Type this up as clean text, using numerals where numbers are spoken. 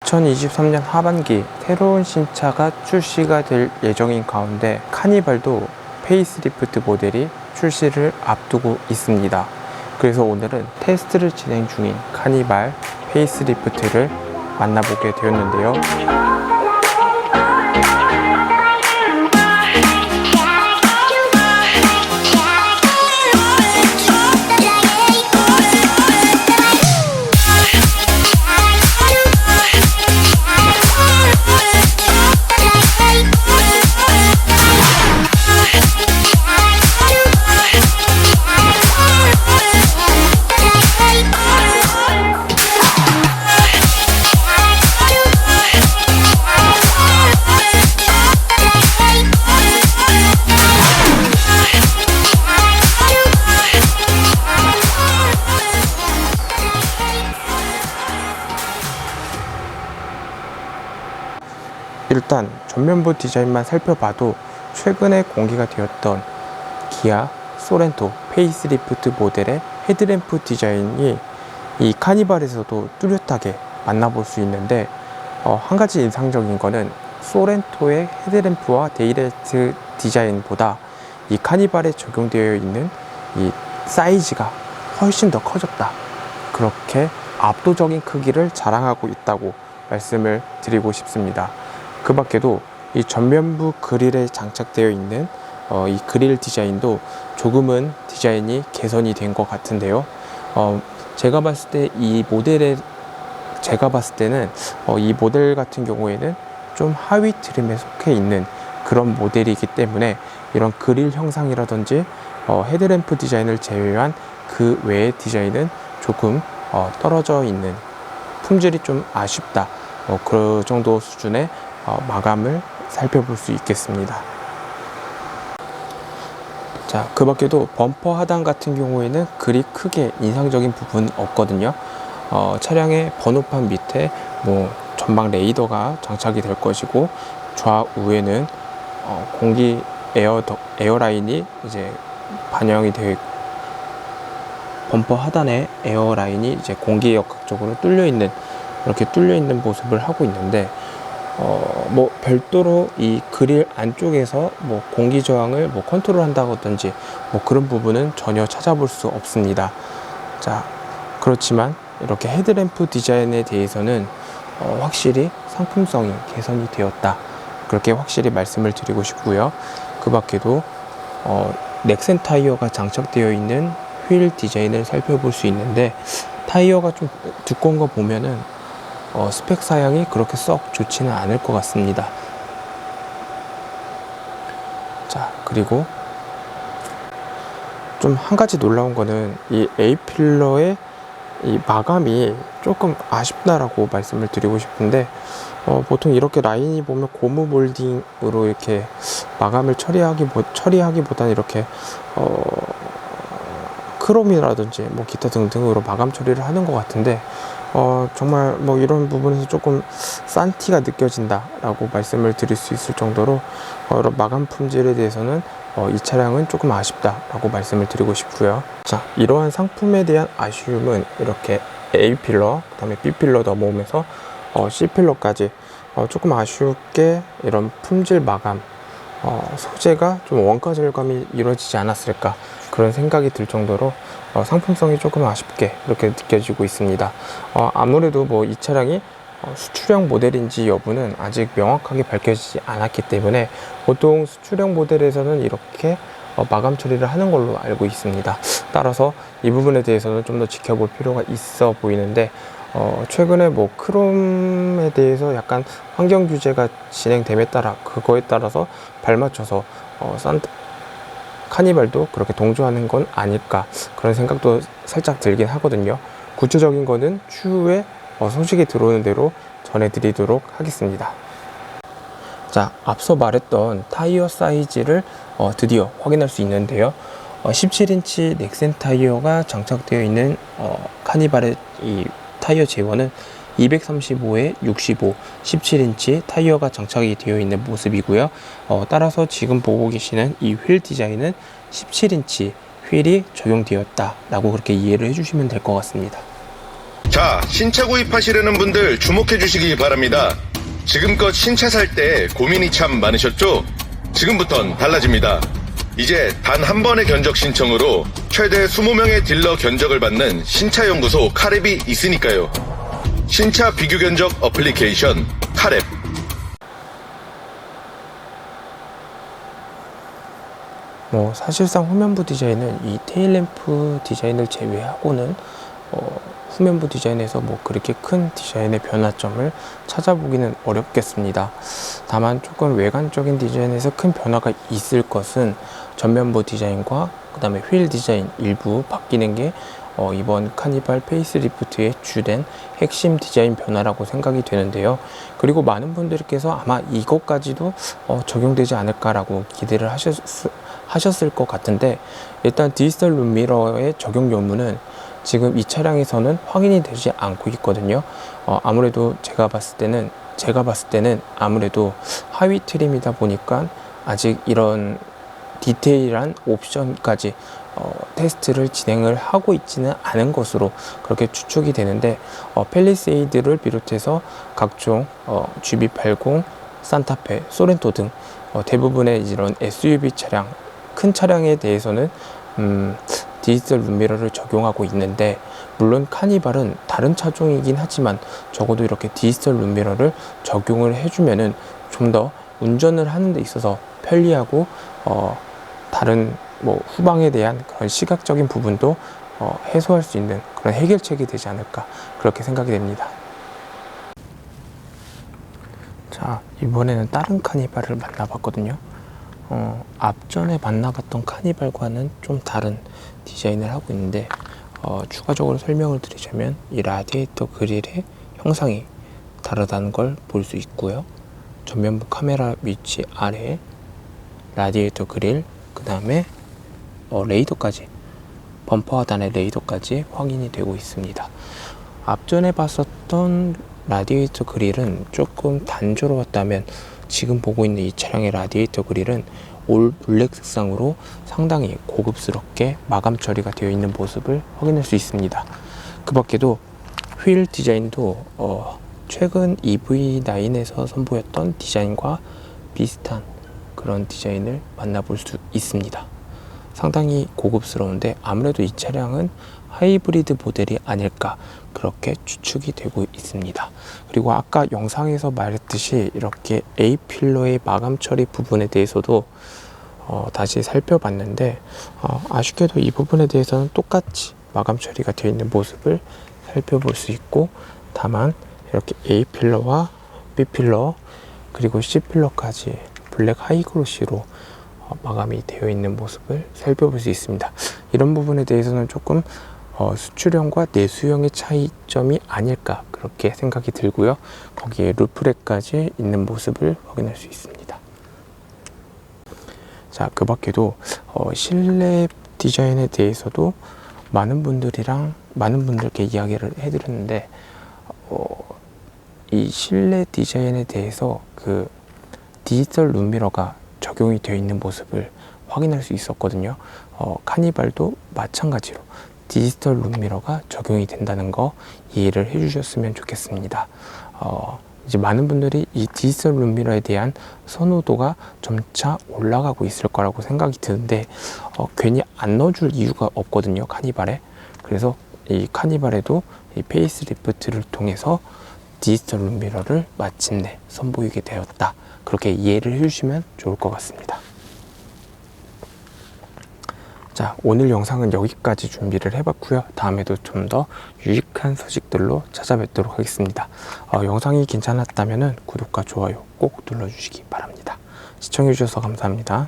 2023년 하반기 새로운 신차가 출시가 될 예정인 가운데 카니발도 페이스리프트 모델이 출시를 앞두고 있습니다. 그래서 오늘은 테스트를 진행 중인 카니발 페이스리프트를 만나보게 되었는데요. 일단 전면부 디자인만 살펴봐도 최근에 공개가 되었던 기아 소렌토 페이스리프트 모델의 헤드램프 디자인이 이 카니발에서도 뚜렷하게 만나볼 수 있는데 한 가지 인상적인 거는 소렌토의 헤드램프와 데이라이트 디자인보다 이 카니발에 적용되어 있는 이 사이즈가 훨씬 더 커졌다, 그렇게 압도적인 크기를 자랑하고 있다고 말씀을 드리고 싶습니다. 그 밖에도 이 전면부 그릴에 장착되어 있는 이 그릴 디자인도 조금은 디자인이 개선이 된 것 같은데요. 제가 봤을 때는 이 모델 같은 경우에는 좀 하위 트림에 속해 있는 그런 모델이기 때문에 이런 그릴 형상이라든지 헤드램프 디자인을 제외한 그 외의 디자인은 조금 떨어져 있는, 품질이 좀 아쉽다, 그 정도 수준의 마감을 살펴볼 수 있겠습니다. 자, 그 밖에도 범퍼 하단 같은 경우에는 그리 크게 인상적인 부분은 없거든요. 차량의 번호판 밑에 전방 레이더가 장착이 될 것이고, 좌우에는 공기 에어라인이 이제 반영이 되어 있고, 범퍼 하단에 에어라인이 이제 공기역학 쪽으로 이렇게 뚫려 있는 모습을 하고 있는데, 별도로 이 그릴 안쪽에서 공기 저항을 컨트롤 한다든지 그런 부분은 전혀 찾아볼 수 없습니다. 자, 그렇지만 이렇게 헤드램프 디자인에 대해서는 확실히 상품성이 개선이 되었다, 그렇게 확실히 말씀을 드리고 싶고요. 그 밖에도 넥센 타이어가 장착되어 있는 휠 디자인을 살펴볼 수 있는데, 타이어가 좀 두꺼운 거 보면은 스펙 사양이 그렇게 썩 좋지는 않을 것 같습니다. 자, 그리고 좀 한 가지 놀라운 거는 이 A필러의 이 마감이 조금 아쉽다라고 말씀을 드리고 싶은데, 보통 이렇게 라인이 보면 고무 몰딩으로 이렇게 마감을 처리하기보다는 이렇게 크롬이라든지 기타 등등으로 마감 처리를 하는 것 같은데, 정말 이런 부분에서 조금 싼 티가 느껴진다 라고 말씀을 드릴 수 있을 정도로 이런 마감 품질에 대해서는 이 차량은 조금 아쉽다 라고 말씀을 드리고 싶고요. 자, 이러한 상품에 대한 아쉬움은 이렇게 A필러, 그 다음에 B필러 넘어오면서 C필러까지 조금 아쉽게 이런 품질 마감, 소재가 좀 원가 절감이 이루어지지 않았을까, 그런 생각이 들 정도로 상품성이 조금 아쉽게 이렇게 느껴지고 있습니다. 아무래도 이 차량이 수출형 모델인지 여부는 아직 명확하게 밝혀지지 않았기 때문에 보통 수출형 모델에서는 이렇게 마감 처리를 하는 걸로 알고 있습니다. 따라서 이 부분에 대해서는 좀 더 지켜볼 필요가 있어 보이는데, 최근에 크롬에 대해서 약간 환경 규제가 진행됨에 따라 그거에 따라서 발맞춰서 카니발도 그렇게 동조하는 건 아닐까, 그런 생각도 살짝 들긴 하거든요. 구체적인 거는 추후에 소식이 들어오는 대로 전해드리도록 하겠습니다. 자, 앞서 말했던 타이어 사이즈를 드디어 확인할 수 있는데요. 17인치 넥센 타이어가 장착되어 있는 카니발의 이 타이어 제원은 235에 65, 17인치 타이어가 장착이 되어 있는 모습이고요. 따라서 지금 보고 계시는 이 휠 디자인은 17인치 휠이 적용되었다 라고 그렇게 이해를 해주시면 될 것 같습니다. 자, 신차 구입하시려는 분들 주목해 주시기 바랍니다. 지금껏 신차 살 때 고민이 참 많으셨죠? 지금부턴 달라집니다. 이제 단 한 번의 견적 신청으로 최대 20명의 딜러 견적을 받는 신차연구소 카랩이 있으니까요. 신차 비교 견적 어플리케이션 카랩. 사실상 후면부 디자인은 이 테일램프 디자인을 제외하고는 후면부 디자인에서 그렇게 큰 디자인의 변화점을 찾아보기는 어렵겠습니다. 다만 조금 외관적인 디자인에서 큰 변화가 있을 것은 전면부 디자인과 그 다음에 휠 디자인 일부 바뀌는 게 이번 카니발 페이스리프트의 주된 핵심 디자인 변화라고 생각이 되는데요. 그리고 많은 분들께서 아마 이것까지도 적용되지 않을까라고 기대를 하셨을 것 같은데, 일단 디지털 룸미러의 적용 여부는 지금 이 차량에서는 확인이 되지 않고 있거든요. 아무래도 제가 봤을 때는 아무래도 하위 트림이다 보니까 아직 이런 디테일한 옵션까지 테스트를 진행을 하고 있지는 않은 것으로 그렇게 추측이 되는데, 팰리세이드를 비롯해서 각종 GB80, 산타페, 소렌토 등 대부분의 이런 SUV 차량, 큰 차량에 대해서는 디지털 룸미러를 적용하고 있는데, 물론 카니발은 다른 차종이긴 하지만 적어도 이렇게 디지털 룸미러를 적용을 해주면은 좀 더 운전을 하는 데 있어서 편리하고 다른 후방에 대한 그런 시각적인 부분도 해소할 수 있는 그런 해결책이 되지 않을까, 그렇게 생각이 됩니다. 자, 이번에는 다른 카니발을 만나봤거든요. 앞전에 만나봤던 카니발과는 좀 다른 디자인을 하고 있는데, 추가적으로 설명을 드리자면 이 라디에이터 그릴의 형상이 다르다는 걸 볼 수 있고요. 전면부 카메라 위치 아래에 라디에이터 그릴, 그 다음에 레이더까지, 범퍼 하단의 레이더까지 확인이 되고 있습니다. 앞전에 봤었던 라디에이터 그릴은 조금 단조로웠다면, 지금 보고 있는 이 차량의 라디에이터 그릴은 올 블랙 색상으로 상당히 고급스럽게 마감 처리가 되어 있는 모습을 확인할 수 있습니다. 그 밖에도 휠 디자인도 최근 EV9에서 선보였던 디자인과 비슷한 그런 디자인을 만나볼 수 있습니다. 상당히 고급스러운데 아무래도 이 차량은 하이브리드 모델이 아닐까, 그렇게 추측이 되고 있습니다. 그리고 아까 영상에서 말했듯이 이렇게 A필러의 마감 처리 부분에 대해서도 다시 살펴봤는데, 아쉽게도 이 부분에 대해서는 똑같이 마감 처리가 되어 있는 모습을 살펴볼 수 있고, 다만 이렇게 A필러와 B필러 그리고 C필러까지 블랙 하이글로시로 마감이 되어 있는 모습을 살펴볼 수 있습니다. 이런 부분에 대해서는 조금 수출형과 내수형의 차이점이 아닐까, 그렇게 생각이 들고요. 거기에 루프렉까지 있는 모습을 확인할 수 있습니다. 자, 그 밖에도 실내 디자인에 대해서도 많은 분들께 이야기를 해드렸는데, 이 실내 디자인에 대해서 그 디지털 룸미러가 적용이 되어 있는 모습을 확인할 수 있었거든요. 카니발도 마찬가지로 디지털 룸미러가 적용이 된다는 거 이해를 해주셨으면 좋겠습니다. 이제 많은 분들이 이 디지털 룸미러에 대한 선호도가 점차 올라가고 있을 거라고 생각이 드는데, 괜히 안 넣어줄 이유가 없거든요, 카니발에. 그래서 이 카니발에도 이 페이스리프트를 통해서 디지털 룸미러를 마침내 선보이게 되었다, 그렇게 이해를 해주시면 좋을 것 같습니다. 자, 오늘 영상은 여기까지 준비를 해봤고요. 다음에도 좀 더 유익한 소식들로 찾아뵙도록 하겠습니다. 영상이 괜찮았다면 구독과 좋아요 꼭 눌러주시기 바랍니다. 시청해주셔서 감사합니다.